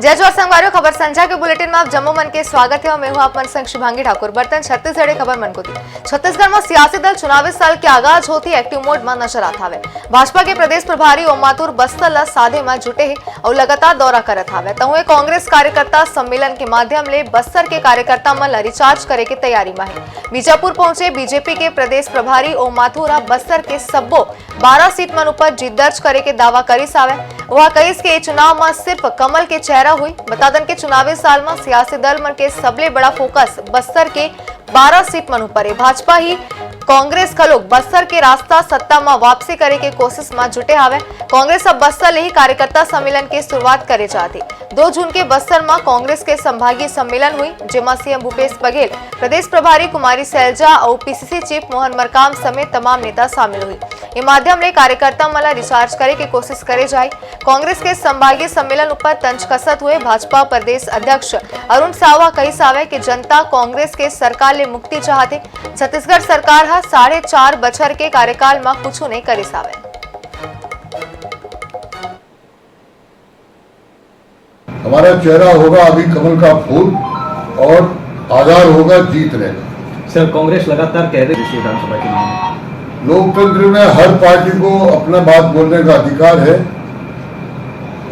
जय जोहार संगवारियों, खबर संध्या के बुलेटिन में आप जम्मू मन के स्वागत है और मैं हूं आप मन संग शुभांगी ठाकुर। बर्तन छत्तीसगढ़ खबर मन को थी। छत्तीसगढ़ में सियासी दल चुनावी साल के आगाज होती एक्टिव मोड में नजर आता है। भाजपा के प्रदेश प्रभारी ओम माथुर बस्तर ला साधे में जुटे है और लगातार दौरा करत हवे। तहुए कांग्रेस कार्यकर्ता सम्मेलन के माध्यम ले बस्तर के कार्यकर्ता मन ला रिचार्ज करे के तैयारी में है। बीजापुर पहुंचे बीजेपी के प्रदेश प्रभारी ओम माथुर बस्तर के सब्बो 12 सीट मन ऊपर जीत दर्ज करे के दावा करिस हवे। वह कहिस के चुनाव में सिर्फ कमल के चेहरा हुई। बता दें कि चुनावी साल में सियासी दल मन के सबले बड़ा फोकस बस्तर के 12 सीट मन ऊपर है। भाजपा ही कांग्रेस का लोग बस्तर के रास्ता सत्ता में वापसी करे के कोशिश में जुटे हवे। कांग्रेस अब बस्तर ले ही कार्यकर्ता सम्मेलन की शुरुआत करे चाहती। 2 जून के बस्तर में कांग्रेस के संभागीय सम्मेलन हुई, जेमा सीएम भूपेश बघेल, प्रदेश प्रभारी कुमारी सैलजा और पीसीसी चीफ मोहन मरकाम समेत तमाम नेता शामिल हुई। ये माध्यम ले कार्यकर्ता मला रिचार्ज करे की कोशिश करे जाए। कांग्रेस के संभागीय सम्मेलन ऊपर तंज कसत हुए भाजपा प्रदेश अध्यक्ष अरुण सावा कही सावे कि जनता कांग्रेस के सरकार ले मुक्ति चाहते। छत्तीसगढ़ सरकार 4.5 बछर के कार्यकाल में कुछ नहीं करे सावे। हमारा चेहरा होगा अभी कमल का फूल और आधार होगा जीतने का। सर, कांग्रेस लगातार कह रही है विधानसभा चुनाव में लोकतंत्र में हर पार्टी को अपना बात बोलने का अधिकार है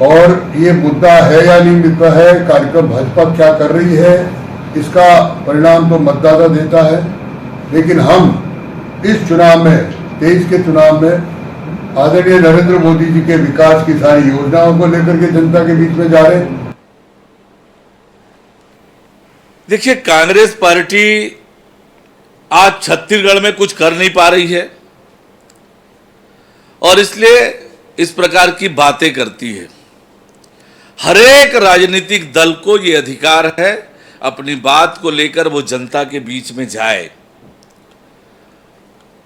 और ये मुद्दा है या नहीं मुद्दा है, कार्यक्रम भाजपा क्या कर रही है, इसका परिणाम तो मतदाता देता है। लेकिन हम इस चुनाव में 23 के चुनाव में आदरणीय नरेंद्र मोदी जी के विकास की सारी योजनाओं को लेकर के जनता के बीच में जा रहे हैं। देखिए, कांग्रेस पार्टी आज छत्तीसगढ़ में कुछ कर नहीं पा रही है और इसलिए इस प्रकार की बातें करती है। हर एक राजनीतिक दल को यह अधिकार है अपनी बात को लेकर वो जनता के बीच में जाए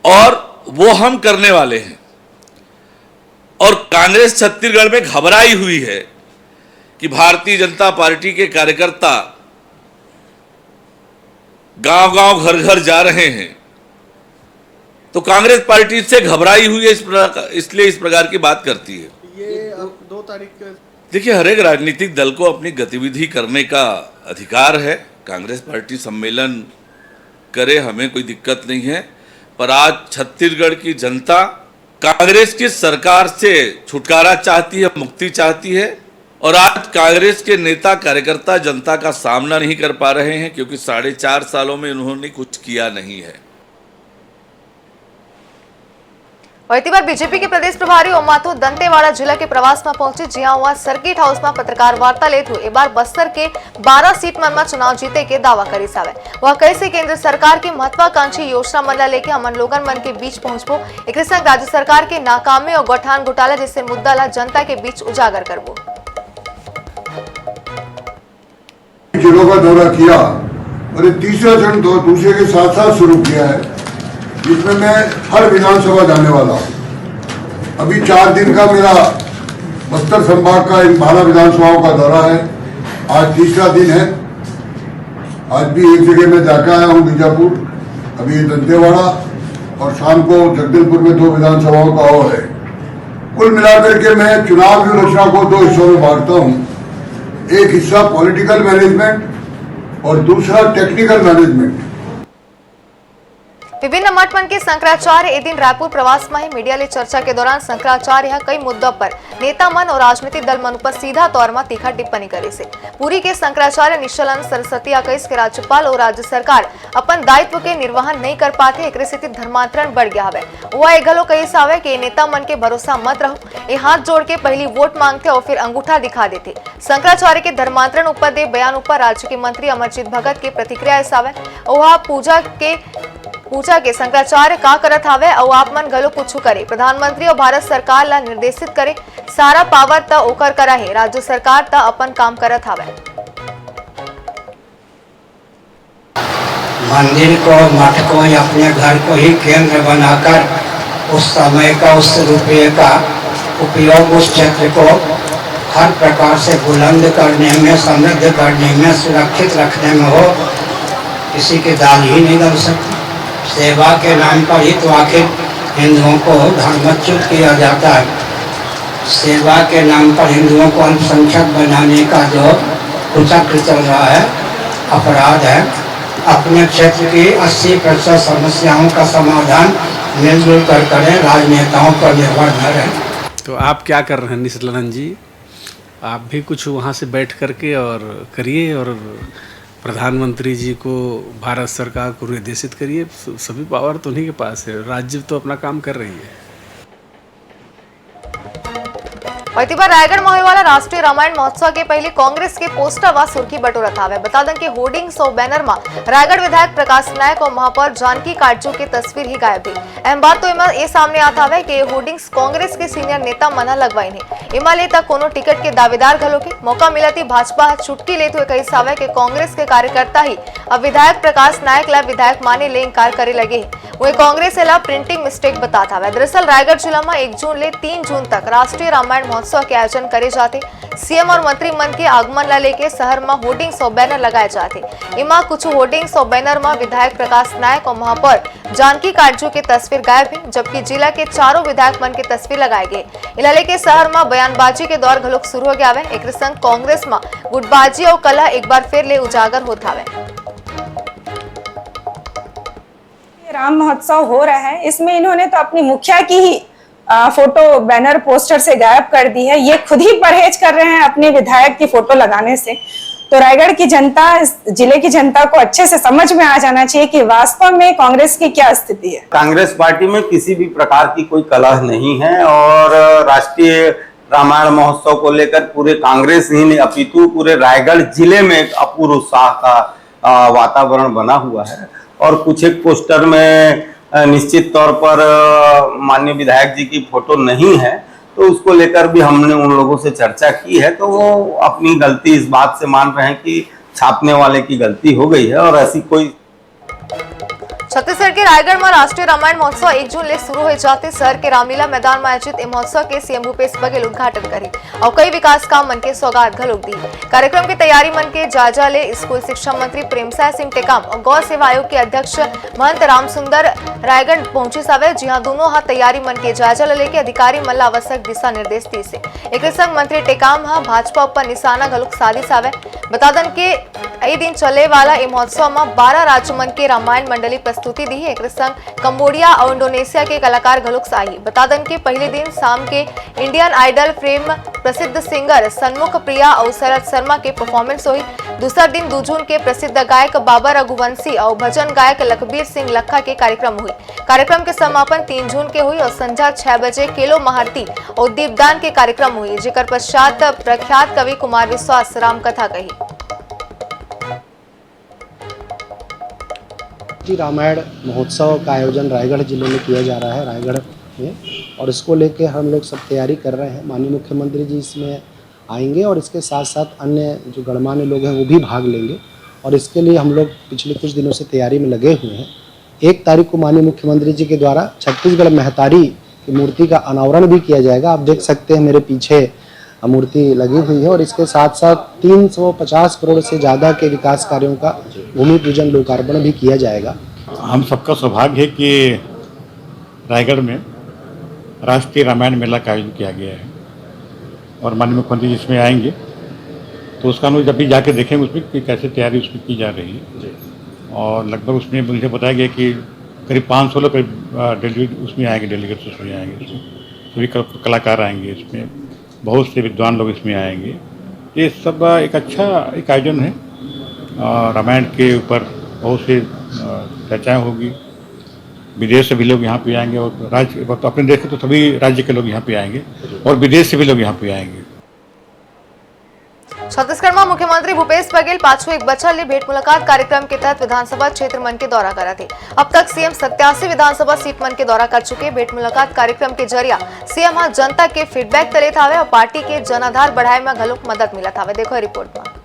और वो हम करने वाले हैं। और कांग्रेस छत्तीसगढ़ में घबराई हुई है कि भारतीय जनता पार्टी के कार्यकर्ता गांव-गांव घर-घर जा रहे हैं, तो कांग्रेस पार्टी से घबराई हुई है, इसलिए इस प्रकार की बात करती है। ये अब 2 तारीख देखिए, हर एक राजनीतिक दल को अपनी गतिविधि करने का अधिकार है। कांग्रेस पार्टी सम्मेलन करे, हमें कोई दिक्कत नहीं है, पर आज छत्तीसगढ़ की जनता कांग्रेस की सरकार से छुटकारा चाहती है, मुक्ति चाहती है। और आज कांग्रेस के नेता कार्यकर्ता जनता का सामना नहीं कर पा रहे हैं क्योंकि 4.5 सालों में उन्होंने कुछ किया नहीं है। और इतनी बार बीजेपी के प्रदेश प्रभारी ओम माथुर दंतेवाड़ा जिला के प्रवास में पहुंचे, जहां वह सर्किट हाउस में पत्रकार वार्ता लेते हुए बार बस्तर के 12 सीट में चुनाव जीते के दावा करी सावे। वह कैसे केंद्र सरकार की महत्वाकांक्षी योजना मन लेके हमन लोगन मन के बीच पहुंचबो, एक संग राज्य सरकार के नाकामी और गठान घोटाला जैसे मुद्दा ला जनता के बीच उजागर करबो। जिलों का दौरा किया और ये तीसरा चरण दूसरे के साथ साथ शुरू किया है, जिसमें मैं हर विधानसभा जाने वाला हूँ। अभी 4 दिन का मेरा बस्तर संभाग का इन 12 विधानसभाओं का दौरा है। आज तीसरा दिन है। आज भी एक जगह में जाकर आया हूँ, बीजापुर, अभी दंतेवाड़ा, और शाम को जगदलपुर में 2 विधानसभाओं का और है। कुल मिलाकर के मैं चुनाव व्यवस्था को 2 हिस्सों में बांटता हूँ। एक हिस्सा पॉलिटिकल मैनेजमेंट और दूसरा टेक्निकल मैनेजमेंट। विभिन्न मठ मन के शंकराचार्य ए दिन रायपुर प्रवास में मीडिया ले चर्चा के दौरान शंकराचार्य कई मुद्दों पर नेता मन और राजनीतिक दल मन पर सीधा तौर में तीखा टिप्पणी करे से। पूरी के शंकराचार्य निश्चलानंद सरस्वती कहिस के राज्यपाल और राज्य सरकार अपन दायित्व के निर्वहन नहीं कर पाते, एक स्थिति धर्मांतरण बढ़ गया है। वह एक गलो कहिस आवे कि नेता मन के भरोसा मत रहो, ये हाथ जोड़ के पहली वोट मांगते और फिर अंगूठा दिखा देते। शंकराचार्य के धर्मांतरण ऊपर दे बयान ऊपर राज्य के मंत्री अमरजीत भगत के प्रतिक्रिया आवे। वह पूजा के शंकराचार्य का करत हावे और आप मन गलो पूछू करे। प्रधानमंत्री और भारत सरकार ला निर्देशित करे, सारा पावर त ओकर करा है, राज्य सरकार त अपन काम करत हावे। मंदिर को, मठ को या अपने घर को ही केंद्र बनाकर उस समय का, उस रुपये का उपयोग उस क्षेत्र को हर प्रकार से बुलंद करने में, समृद्ध करने में, सुरक्षित रखने में हो, किसी की दाल ही नहीं डाल सकती। सेवा के नाम पर ही तो आखिर हिंदुओं को धर्मच्युत किया जाता है। सेवा के नाम पर हिंदुओं को अल्पसंख्यक बनाने का जो कुचक्र चल रहा है, अपराध है। अपने क्षेत्र की 80% समस्याओं का समाधान मिलजुल कर करें, राजनेताओं पर निर्भर न रहें। तो आप क्या कर रहे हैं निशिलानंद जी? आप भी कुछ वहाँ से बैठ करके और करिए और प्रधानमंत्री जी को, भारत सरकार को निर्देशित करिए। सभी पावर तो उन्हीं के पास है, राज्य तो अपना काम कर रही है। वहींती रायगढ़ में होने राष्ट्रीय रामायण महोत्सव के पहले कांग्रेस के पोस्टर व सुर्खी बटोरा था। बता दें कि होर्डिंग्स और बैनर में रायगढ़ विधायक प्रकाश नायक और महापौर जानकी काटजू की तस्वीर ही गायब थी। अहम बात तो ये सामने आता है कि होर्डिंग्स कांग्रेस के सीनियर नेता मना लगवाई नहीं। इमा ले तक कोनो टिकट के दावेदार घलो के मौका मिला थी भाजपा छुटकी लेते हुए कही सावे कि कांग्रेस के कार्यकर्ता ही अब विधायक प्रकाश नायक ला विधायक माने ले इनकार करे लगे। वही कांग्रेस ला प्रिंटिंग मिस्टेक बताता है। दरअसल रायगढ़ जिला में 1 जून ले 3 जून तक राष्ट्रीय रामायण महोत्सव के आयोजन करे जाते। सीएम और मंत्रिमंडल के आगमन ला लेके शहर में होर्डिंग्स और बैनर लगाए जाते। इमा कुछ होर्डिंग्स और बैनर में विधायक प्रकाश नायक और महापौर जानकी काटजू की तस्वीर गायब है, जबकि जिला के चारों विधायक मन की तस्वीर लगाए गए। इला लेके शहर में बयानबाजी के दौर घलोक शुरू हो गया है। एक संग कांग्रेस में गुटबाजी और कला एक बार फिर ले उजागर होता है। राम महोत्सव हो रहा है, इसमें इन्होंने तो अपनी मुखिया की ही फोटो बैनर पोस्टर से गायब कर दी है। ये खुद ही परहेज कर रहे हैं अपने विधायक की फोटो लगाने से। तो रायगढ़ की जनता, जिले की जनता को अच्छे से समझ में आ जाना चाहिए कि वास्तव में कांग्रेस की क्या स्थिति है। कांग्रेस पार्टी में किसी भी प्रकार की कोई कलह नहीं है और राष्ट्रीय रामायण महोत्सव को लेकर पूरे कांग्रेस ही नहीं अपितु पूरे रायगढ़ जिले में एक अपूर्व उत्साह का वातावरण बना हुआ है। और कुछ एक पोस्टर में निश्चित तौर पर माननीय विधायक जी की फोटो नहीं है, तो उसको लेकर भी हमने उन लोगों से चर्चा की है, तो वो अपनी गलती इस बात से मान रहे हैं कि छापने वाले की गलती हो गई है और ऐसी कोई। छत्तीसगढ़ के रायगढ़ में राष्ट्रीय रामायण महोत्सव 1 जून ले शुरू हो जाते। शहर के रामलीला मैदान में आयोजित महोत्सव के सीएम भूपेश बघेल उद्घाटन करी और कई विकास काम मन के सौगात घलोक दी। कार्यक्रम की तैयारी मन के जायजा ले स्कूल शिक्षा मंत्री प्रेमसाय सिंह टेकाम और गौ सेवा आयोग के अध्यक्ष महंत रामसुंदर रायगढ़ पहुंचे सावे, जहां दोनों हाथ तैयारी मन के जायजा ले के अधिकारी मन आवश्यक दिशा निर्देश दी से। एक संग मंत्री टेकाम भाजपा पर निशाना घलोक साधी सावे। बता दें कि ए दिन चले वाला महोत्सव में 12 राज्य मन के रामायण मंडली प्रस्तुति दी है। एक संग कंबोडिया और इंडोनेशिया के कलाकार घलोक साही। बता दें कि पहले दिन शाम के इंडियन आइडल फेम प्रसिद्ध सिंगर सन्मुख प्रिया और शरद शर्मा के परफॉर्मेंस हुई। दूसरा दिन 2 जून के प्रसिद्ध गायक बाबा रघुवंशी और भजन गायक लखबीर सिंह लखा के कार्यक्रम हुई। कार्यक्रम के समापन 3 जून के हुई और संध्या 6 बजे केलो महारती और दीपदान के कार्यक्रम हुई, जेकर पश्चात प्रख्यात कवि कुमार विश्वास रामकथा कही। रामायण महोत्सव का आयोजन रायगढ़ जिले में किया जा रहा है, रायगढ़ में, और इसको लेके हम लोग सब तैयारी कर रहे हैं। माननीय मुख्यमंत्री जी इसमें आएंगे और इसके साथ साथ अन्य जो गणमान्य लोग हैं वो भी भाग लेंगे और इसके लिए हम लोग पिछले कुछ दिनों से तैयारी में लगे हुए हैं। 1 तारीख को माननीय मुख्यमंत्री जी के द्वारा छत्तीसगढ़ महतारी की मूर्ति का अनावरण भी किया जाएगा। आप देख सकते हैं मेरे पीछे मूर्ति लगी हुई है और इसके साथ साथ 350 करोड़ से ज़्यादा के विकास कार्यों का भूमि पूजन लोकार्पण भी किया जाएगा। हम सबका सौभाग्य है कि रायगढ़ में राष्ट्रीय रामायण मेला का आयोजन किया गया है और माननीय मुख्यमंत्री इसमें आएंगे तो उसका हम जब भी जाके देखेंगे उसमें कि कैसे तैयारी उसकी की जा रही है। और लगभग उसमें मुझे बताया गया कि करीब 500 लोग करीब उसमें आएंगे, डेलीगेट्स उसमें आएंगे, सभी कलाकार आएंगे, इसमें बहुत से विद्वान लोग इसमें आएंगे। ये सब एक अच्छा एक आयोजन है। रामायण के ऊपर बहुत से चर्चाएँ होगी। विदेश से भी लोग यहाँ पे आएंगे और राज्य तो अपने देश के तो सभी राज्य के लोग यहाँ पे आएंगे और विदेश से भी लोग यहाँ पे आएंगे। छत्तीसगढ़ में मुख्यमंत्री भूपेश बघेल पाछू एक बच्चा ले भेंट मुलाकात कार्यक्रम के तहत विधानसभा क्षेत्र मन के दौरा करा थे। अब तक सीएम 87 विधानसभा सीट मन के दौरा कर चुके। भेंट मुलाकात कार्यक्रम के जरिया सीएम जनता के फीडबैक तले था और पार्टी के जनाधार बढ़ाए में घलोक मदद मिला था। देखो रिपोर्ट में।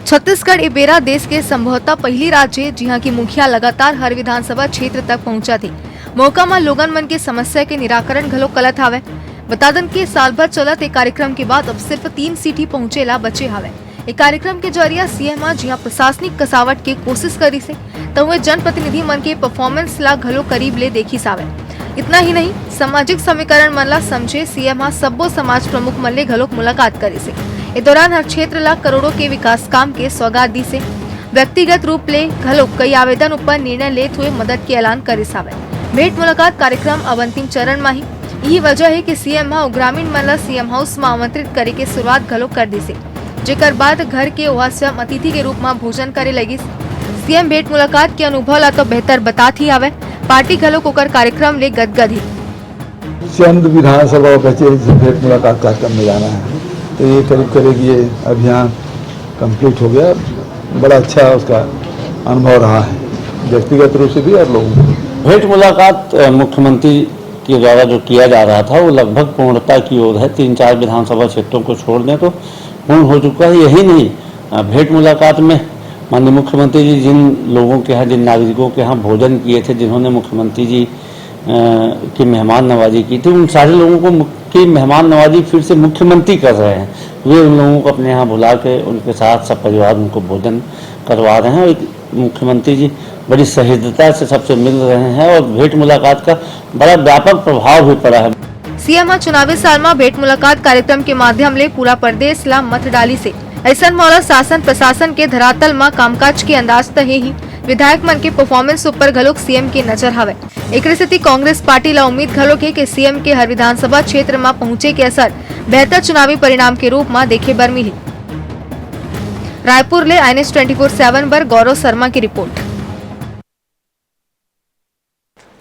छत्तीसगढ़ ए बेरा देश के संभवतः पहली राज्य जहां की मुखिया लगातार हर विधानसभा क्षेत्र तक पहुंचा थी। मौका में लोगन मन के समस्या के निराकरण घलो कलत हावे। बता दें कि साल भर चलत एक कार्यक्रम के बाद अब सिर्फ 3 सीट ही पहुंचेला बचे हावे। एक कार्यक्रम के जरिया सीएम जहां प्रशासनिक कसावट के कोशिश करी से तो वे जनप्रतिनिधि मन के परफॉर्मेंस ला घलो करीब ले देखी सावे। इतना ही नहीं, सामाजिक समीकरण मन ला समझे सीएम सब्बो समाज प्रमुख मन ले घलोक मुलाकात करे से। इस दौरान हर क्षेत्र ला करोड़ों के विकास काम के सौगात दी से। व्यक्तिगत रूप ले घलोक कई आवेदन ऊपर निर्णय लेते हुए मदद के ऐलान करे सावे। भेंट मुलाकात कार्यक्रम अब अंतिम चरण में ही। यही वजह है कि सीएम ग्रामीण मन ला सीएम हाउस में आमंत्रित करे के शुरुआत घलोक कर दी से, जेकर बाद घर के वह स्वयं अतिथि के रूप में भोजन करे लगी। सीएम भेंट मुलाकात के अनुभव ला तो बेहतर बतात ही आवे। पार्टी घलोक ओकर कार्यक्रम ले गदगद ही। चंद विधानसभा कचेरी से भेंट मुलाकात कार्यक्रम में जाना है, तो ये करीब ये अभियान कंप्लीट हो गया। बड़ा अच्छा उसका अनुभव रहा है, व्यक्तिगत रूप से भी और लोगों को। भेंट मुलाकात मुख्यमंत्री के द्वारा जो किया जा रहा था वो लगभग पूर्णता की ओर है। 3-4 विधानसभा क्षेत्रों को छोड़ दें तो पूर्ण हो चुका है। यही नहीं, भेंट मुलाकात में माननीय मुख्यमंत्री जी जिन लोगों के यहाँ, जिन नागरिकों के यहाँ भोजन किए थे, जिन्होंने मुख्यमंत्री जी की मेहमान नवाजी की थी, उन सारे लोगों की मेहमान नवाजी फिर से मुख्यमंत्री कर रहे हैं। वे उन लोगों को अपने यहाँ बुला के उनके साथ सब परिवार उनको भोजन करवा रहे हैं और मुख्यमंत्री जी बड़ी सहृदयता से सबसे मिल रहे हैं और भेंट मुलाकात का बड़ा व्यापक प्रभाव भी पड़ा है। सीएम चुनावी साल में भेंट मुलाकात कार्यक्रम के माध्यम ले पूरा प्रदेश ला मत डाली से ऐसा मौला शासन प्रशासन के धरातल में कामकाज के अंदाज त है ही। विधायक मन के परफॉर्मेंस ऊपर घलोक सीएम के नजर हवे। एक स्थिति कांग्रेस पार्टी ला उम्मीद घलोक है कि सीएम के हर विधानसभा क्षेत्र में पहुंचे के असर बेहतर चुनावी परिणाम के रूप में देखे बर मिली। रायपुर ले INS 24/7 पर गौरव शर्मा की रिपोर्ट।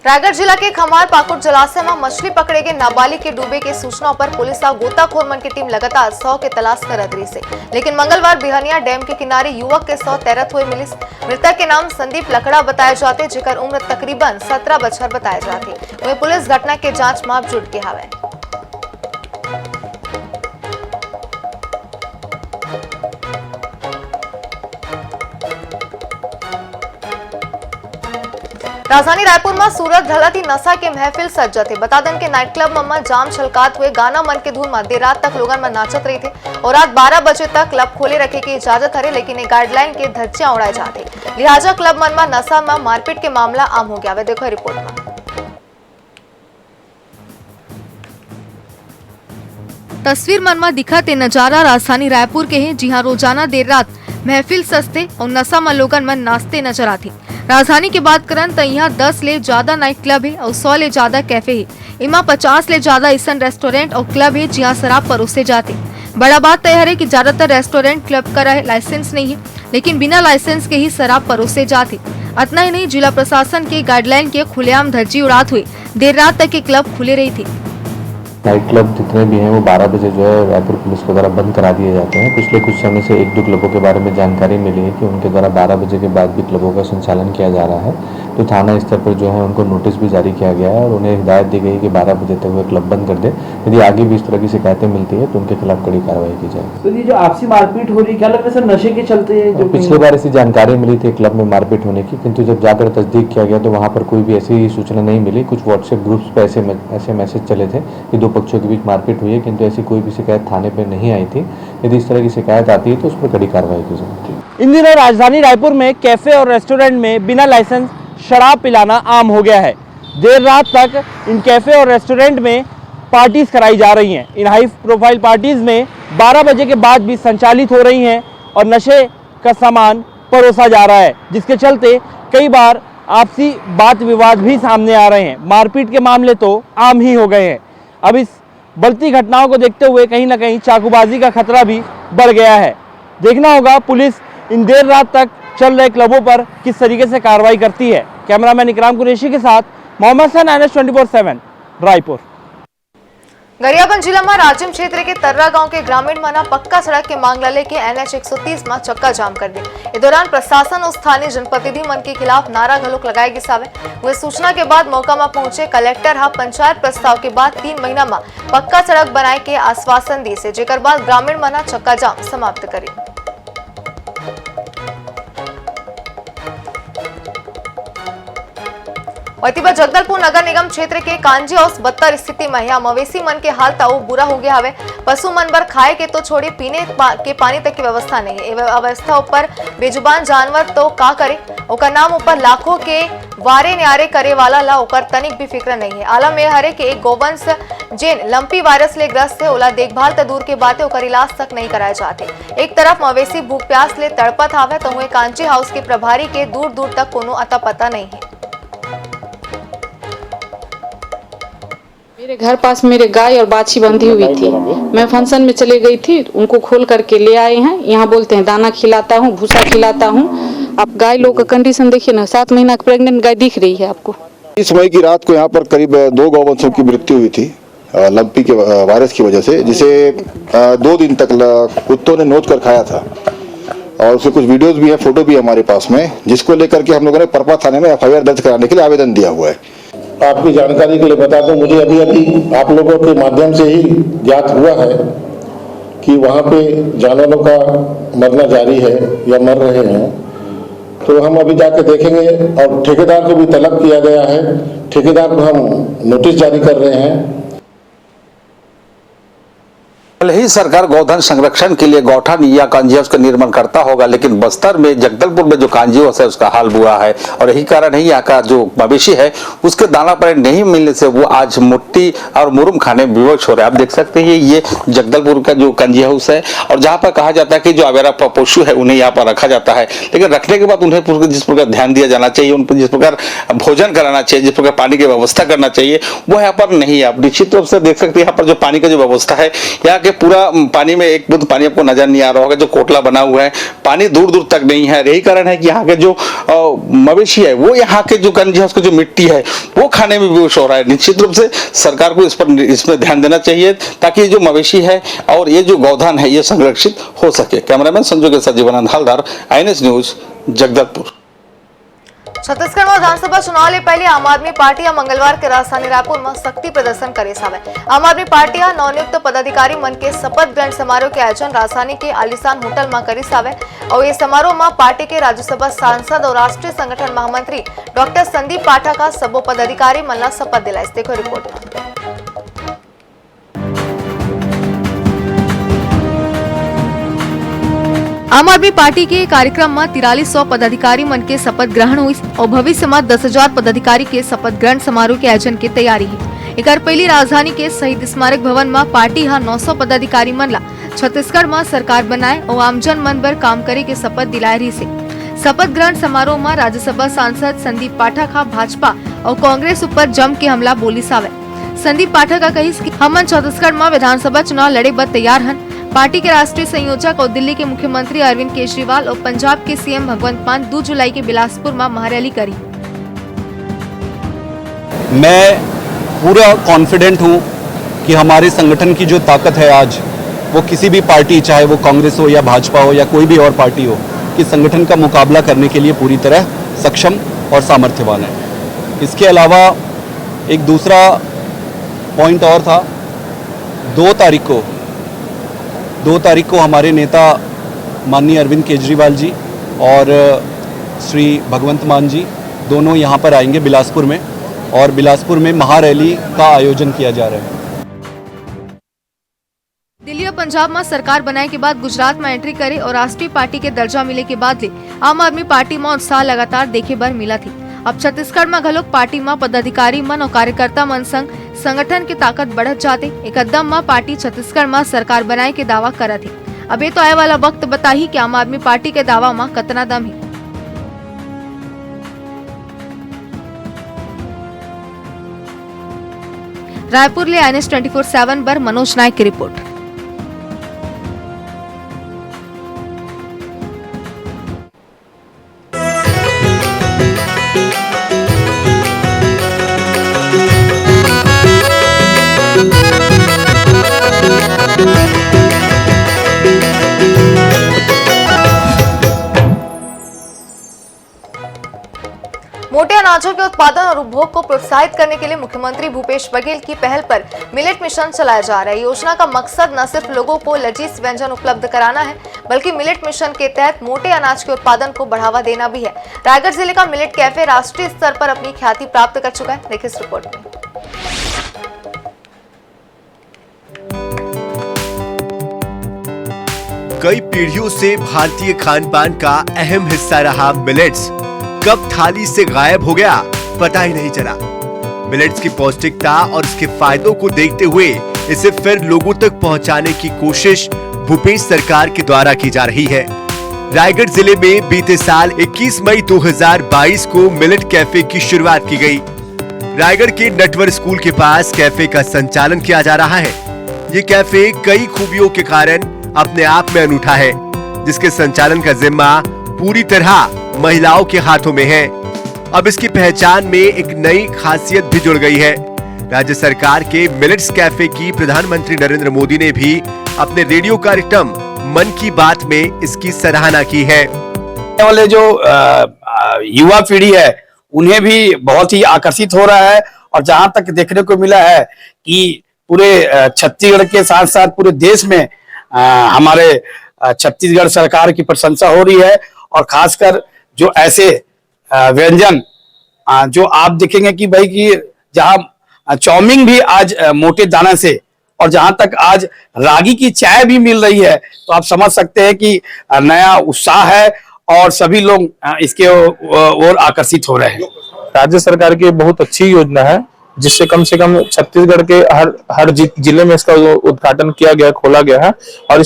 रायगढ़ जिला के खमार पाकुड़ जलाशय में मछली पकड़े गए नाबालिग के डूबे के सूचना पर पुलिस और गोताखोर मन की टीम लगातार 100 के तलाश कर रही से, लेकिन मंगलवार बिहनिया डैम के किनारे युवक के 100 तैरत हुए मिली। मृतक के नाम संदीप लकड़ा बताए जाते, जेकर उम्र तकरीबन 17 बछर बताए जाते। वहीं पुलिस घटना के जांच में जुट के हवे। राजधानी रायपुर में सूरत ढलत ही नशा के महफिल सज्जत है। बता दें कि नाइट क्लब में जाम छलकात हुए गाना मन के धुन में देर रात तक लोगन में नाचत रही थे और रात 12 बजे तक क्लब खोले रखे की इजाजत है, लेकिन ये गाइडलाइन के धज्जियां उड़ाए जाते, लिहाजा क्लब मन में नशा में मारपीट के मामला आम हो गया। वे देखो रिपोर्ट में। तस्वीर मन में दिखत ये नजारा राजधानी रायपुर के है, जहाँ रोजाना देर रात महफिल सस्ते और नशा में लोगन में नाचते नजर आते। राजधानी की बात करन तो यहाँ 10 ले ज्यादा नाइट क्लब है और 100 ले ज्यादा कैफे है। इमा 50 ले ज्यादा ऐसा रेस्टोरेंट और क्लब है जहाँ शराब परोसे जाते। बड़ा बात तय है कि ज्यादातर रेस्टोरेंट क्लब का लाइसेंस नहीं है, लेकिन बिना लाइसेंस के ही शराब परोसे जाते। इतना ही नहीं, जिला प्रशासन के गाइडलाइन के खुलेआम धज्जी उड़ाते हुए देर रात तक के क्लब खुले रही थी। नाइट क्लब जितने भी हैं वो 12 बजे जो है रायपुर पुलिस के द्वारा बंद करा दिए जाते हैं। पिछले कुछ समय से 1-2 क्लबों के बारे में जानकारी मिली है कि उनके द्वारा 12 बजे के बाद भी क्लबों का संचालन किया जा रहा है, तो थाना स्तर पर जो है उनको नोटिस भी जारी किया गया है और उन्हें हिदायत दी गई कि 12 बजे तक वो क्लब बंद कर दे। यदि आगे भी इस तरह की शिकायतें मिलती है तो उनके खिलाफ कड़ी कार्रवाई की जाए। तो ये जो आपसी मारपीट हो रही, क्या लग रहा है सर नशे के चलते है? जो पिछली बार ऐसी जानकारी मिली थी क्लब में मारपीट होने की, किंतु जब जाकर तस्दीक किया गया तो वहाँ पर कोई भी ऐसी सूचना नहीं मिली। कुछ व्हाट्सएप ग्रुप्स पर ऐसे मैसेज चले थे कि 2 पक्षों के बीच मारपीट हुई है, किंतु ऐसी कोई भी शिकायत थाने पर नहीं आई थी। यदि इस तरह की शिकायत आती है तो उस पर कड़ी कार्रवाई की जाएगी। इन दिनों राजधानी रायपुर में कैफे और रेस्टोरेंट में बिना लाइसेंस शराब पिलाना आम हो गया है। देर रात तक इन कैफे और रेस्टोरेंट में पार्टीज कराई जा रही हैं। इन हाई प्रोफाइल पार्टीज में 12 बजे के बाद भी संचालित हो रही हैं और नशे का सामान परोसा जा रहा है, जिसके चलते कई बार आपसी बात विवाद भी सामने आ रहे हैं। मारपीट के मामले तो आम ही हो गए हैं। अब इस बढ़ती घटनाओं को देखते हुए कहीं ना कहीं चाकूबाजी का खतरा भी बढ़ गया है। देखना होगा पुलिस इन देर रात तक चल रहे क्लबों पर किस तरीके से कार्रवाई करती है। कैमरामैन इकराम कुरैशी के साथ मोहम्मद हसन, INS 24/7 रायपुर। गरियाबंद जिला में राजिम क्षेत्र के तर्रा गांव के ग्रामीण मना पक्का सड़क के मांग लाले के NH 130 में चक्का जाम कर दी। इस दौरान प्रशासन और स्थानीय जनप्रतिनिधि मन के खिलाफ नारा घलोक लगाएगी सावे। वह सूचना के बाद मौका में पहुंचे कलेक्टर पंचायत प्रस्ताव के बाद 3 महीना में पक्का सड़क बनाए के आश्वासन दी से, जेकर बाद ग्रामीण मना चक्का जाम समाप्त करी। वही बात जगदलपुर नगर निगम क्षेत्र के कांजी हाउस बदतर स्थिति में यहाँ मवेशी मन के हाल ताऊ बुरा हो गया है। पशु मन बर खाए के तो छोड़े पीने के पानी तक की व्यवस्था नहीं है। अवस्था ऊपर बेजुबान जानवर तो का करे, ओकर नाम ऊपर लाखों के वारे न्यारे करे वाला ला ओकर तनिक भी फिक्र नहीं है। आलम यह हरे के एक गोवंश जेन लंपी वायरस ले ग्रस्त है, ओला देखभाल तो दूर के बातें ओकर इलाज तक नहीं कराए जाते। एक तरफ मवेशी भूख प्यास ले तड़पत आवे तो वहीं कांची हाउस के प्रभारी के दूर दूर तक कोनो अता पता नहीं है। मेरे घर पास मेरे गाय और बाछी बंधी हुई थी। मैं फंक्शन में चले गई थी, उनको खोल करके ले आए हैं। यहाँ बोलते हैं दाना खिलाता हूँ, भूसा खिलाता हूँ। आप गाय लोग का कंडीशन देखिए ना, 7 महीना की प्रेग्नेंट गाय दिख रही है आपको। इस मई की रात को यहाँ पर करीब 2 गौवंशों की मृत्यु हुई थी लंपी के वायरस की वजह से, जिसे 2 दिन तक कुत्तों ने नोच कर खाया था। और उसके कुछ वीडियोस भी है, फोटो भी है हमारे पास में, जिसको लेकर के हम लोगों ने परपा थाने में FIR दर्ज कराने के लिए आवेदन दिया हुआ है। आपकी जानकारी के लिए बता दूं, मुझे अभी आप लोगों के माध्यम से ही ज्ञात हुआ है कि वहाँ पे जानवरों का मरना जारी है या मर रहे हैं। तो हम अभी जाके देखेंगे और ठेकेदार को भी तलब किया गया है। ठेकेदार को हम नोटिस जारी कर रहे हैं। भले ही सरकार गौधन संरक्षण के लिए गौठान या कांजी हाउस का निर्माण करता होगा, लेकिन बस्तर में जगदलपुर में जो कांजी हाउस है उसका हाल बुरा है। और यही कारण है यहाँ का जो मवेशी है उसके दाना पानी नहीं मिलने से वो आज मुट्ठी और मुरुम खाने में विवश हो रहे हैं। आप देख सकते हैं ये जगदलपुर का जो कांजी हाउस है, और जहाँ पर कहा जाता है कि जो अवेरा पशु है उन्हें यहाँ पर रखा जाता है, लेकिन रखने के बाद उन्हें जिस प्रकार ध्यान दिया जाना चाहिए, उन पर जिस प्रकार भोजन कराना चाहिए, जिस प्रकार पानी की व्यवस्था करना चाहिए, वो यहाँ पर नहीं है। आप निश्चित रूप से देख सकते हैं यहाँ पर जो पानी का जो व्यवस्था है, यहाँ के पूरा पानी में एक बूंद पानी आपको नजर नहीं आ रहा होगा। जो कोटला बना हुआ है, पानी दूर दूर तक नहीं है। यही कारण है कि यहाँ के जो मवेशी है वो यहाँ के जो कांजी हाउस की जो मिट्टी है वो खाने में विवश हो रहा है। निश्चित रूप से सरकार को इसमें ध्यान देना चाहिए ताकि जो मवेशी है और ये जो गौधन है ये संरक्षित हो सके। कैमरामैन संजू के साथ जीवनानंद हालदार, INS न्यूज, जगदलपुर। छत्तीसगढ़ में विधानसभा चुनाव ले पहले आम आदमी पार्टी मंगलवार के राजधानी रायपुर में शक्ति प्रदर्शन करे सावे। आम आदमी पार्टी नवनियुक्त पदाधिकारी मन के शपथ ग्रहण समारोह के आयोजन राजधानी के आलीशान होटल में करी सावे। और ये समारोह में पार्टी के राज्यसभा सांसद और राष्ट्रीय संगठन महामंत्री डॉक्टर संदीप पाठक का सबो पदाधिकारी मन ला शपथ दिलाइस। देखो रिपोर्ट। आम आदमी पार्टी के कार्यक्रम में 4300 पदाधिकारी मन के शपथ ग्रहण हुई और भविष्य में 10,000 पदाधिकारी के शपथ ग्रहण समारोह के आयोजन की तैयारी है। एक पहली राजधानी के शहीद स्मारक भवन में पार्टी 900 पदाधिकारी मन ला छत्तीसगढ़ में सरकार बनाए और आमजन मन बर काम करे के शपथ दिलाए रही से। शपथ ग्रहण समारोह में राज्यसभा सांसद संदीप पाठक भाजपा और कांग्रेस ऊपर जम के हमला बोली सावे। संदीप पाठक का कही कि हमन छत्तीसगढ़ में विधानसभा चुनाव लड़े बर तैयार हन। पार्टी के राष्ट्रीय संयोजक और दिल्ली के मुख्यमंत्री अरविंद केजरीवाल और पंजाब के CM भगवंत मान 2 जुलाई के बिलासपुर में महारैली करी। मैं पूरा कॉन्फिडेंट हूं कि हमारे संगठन की जो ताकत है आज, वो किसी भी पार्टी, चाहे वो कांग्रेस हो या भाजपा हो या कोई भी और पार्टी हो, कि संगठन का मुकाबला करने के लिए पूरी तरह सक्षम और सामर्थ्यवान है। इसके अलावा एक दूसरा पॉइंट और था, 2 तारीख को हमारे नेता माननीय अरविंद केजरीवाल जी और श्री भगवंत मान जी दोनों यहाँ पर आएंगे बिलासपुर में, और बिलासपुर में महारैली का आयोजन किया जा रहा है। दिल्ली और पंजाब में सरकार बनाए के बाद गुजरात में एंट्री करे और राष्ट्रीय पार्टी के दर्जा मिले के बाद ले आम आदमी पार्टी में उत्साह लगातार देखे बर मिला थी। अब छत्तीसगढ़ में घलोक पार्टी में पदाधिकारी मन और कार्यकर्ता मन संग संगठन की ताकत बढ़त जाते। एक कदम में पार्टी छत्तीसगढ़ में सरकार बनाए के दावा करा थी। अब ये तो आए वाला वक्त बताही कि आम आदमी पार्टी के दावा में कतना दम है। रायपुर ले INS 24/7 पर मनोज नायक की रिपोर्ट। मोटे अनाजों के उत्पादन और उपभोग को प्रोत्साहित करने के लिए मुख्यमंत्री भूपेश बघेल की पहल पर मिलेट मिशन चलाया जा रहा है। योजना का मकसद न सिर्फ लोगों को लजीज व्यंजन उपलब्ध कराना है, बल्कि मिलेट मिशन के तहत मोटे अनाज के उत्पादन को बढ़ावा देना भी है। रायगढ़ जिले का मिलेट कैफे राष्ट्रीय स्तर पर अपनी ख्याति प्राप्त कर चुका है। देखिए इस रिपोर्ट में। कई पीढ़ियों से भारतीय खान पान का अहम हिस्सा रहा मिलेट्स कब थाली से गायब हो गया पता ही नहीं चला। मिलेट्स की पौष्टिकता और इसके फायदों को देखते हुए इसे फिर लोगों तक पहुंचाने की कोशिश भूपेश सरकार के द्वारा की जा रही है। रायगढ़ जिले में बीते साल 21 मई 2022 को मिलेट कैफे की शुरुआत की गई। रायगढ़ के नटवर स्कूल के पास कैफे का संचालन किया जा रहा है। ये कैफे कई खूबियों के कारण अपने आप में अनूठा है, जिसके संचालन का जिम्मा पूरी तरह महिलाओं के हाथों में है। अब इसकी पहचान में एक नई खासियत भी जुड़ गई है। राज्य सरकार के मिलेट्स कैफे की प्रधानमंत्री नरेंद्र मोदी ने भी अपने रेडियो कार्यक्रम मन की बात में इसकी सराहना की है। वाले जो युवा पीढ़ी है उन्हें भी बहुत ही आकर्षित हो रहा है, और जहां तक देखने को मिला है कि पूरे छत्तीसगढ़ के साथ साथ पूरे देश में हमारे छत्तीसगढ़ सरकार की प्रशंसा हो रही है। और खासकर जो ऐसे व्यंजन जो आप देखेंगे कि भाई कि जहां चाउमीन भी आज मोटे दाना से, और जहां तक आज रागी की चाय भी मिल रही है, तो आप समझ सकते हैं कि नया उत्साह है और सभी लोग इसके ओर आकर्षित हो रहे हैं। राज्य सरकार की बहुत अच्छी योजना है, जिससे कम से कम छत्तीसगढ़ के हर जिले में इसका उद्घाटन किया गया, खोला गया है। और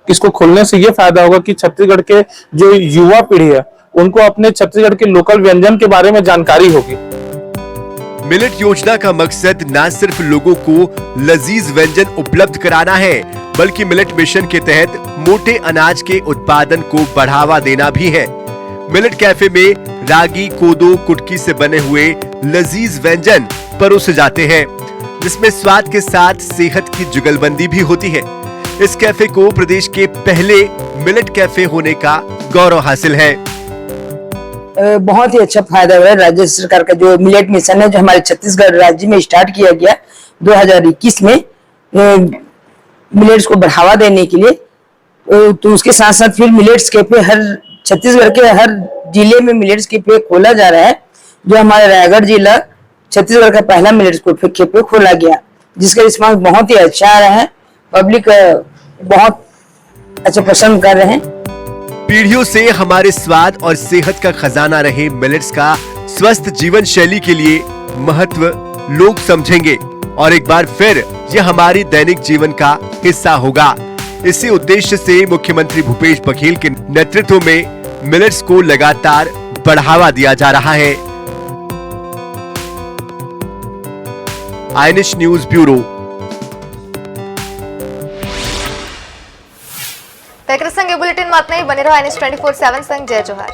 इसको खोलने से ये फायदा होगा कि छत्तीसगढ़ के जो युवा पीढ़ी है उनको अपने छत्तीसगढ़ के लोकल व्यंजन के बारे में जानकारी होगी। मिलेट योजना का मकसद न सिर्फ लोगों को लजीज व्यंजन उपलब्ध कराना है, बल्कि मिलेट मिशन के तहत मोटे अनाज के उत्पादन को बढ़ावा देना भी है। मिलेट कैफे में रागी, कोदो, कुटकी से बने हुए लजीज व्यंजन परोसे जाते हैं, जिसमें स्वाद के साथ सेहत की जुगलबंदी भी होती है। इस कैफे को प्रदेश के पहले मिलेट कैफे होने का गौरव हासिल है। बहुत ही अच्छा फायदा हुआ है। राज्य सरकार का जो मिलेट मिशन है, जो हमारे छत्तीसगढ़ राज्य में स्टार्ट किया गया 2021 में मिलेट्स को बढ़ावा देने के लिए, तो उसके साथ साथ फिर मिलेट्स कैफे हर छत्तीसगढ़ के हर जिले में मिलेट्स कैफे खोला जा रहा है। जो हमारे रायगढ़ जिला छत्तीसगढ़ का पहला मिलेट्स कैफे खोला गया, जिसका रिस्पांस बहुत ही अच्छा आ रहा है। पब्लिक बहुत अच्छा पसंद कर रहे हैं। पीढ़ियों से हमारे स्वाद और सेहत का खजाना रहे मिलेट्स का स्वस्थ जीवन शैली के लिए महत्व लोग समझेंगे, और एक बार फिर यह हमारी दैनिक जीवन का हिस्सा होगा। इसी उद्देश्य से मुख्यमंत्री भूपेश बघेल के नेतृत्व में मिलेट्स को लगातार बढ़ावा दिया जा रहा है। INH news bureau. बुलेटिन में इतना ही। बने रहो INH 24/7 संग। जय जोहार।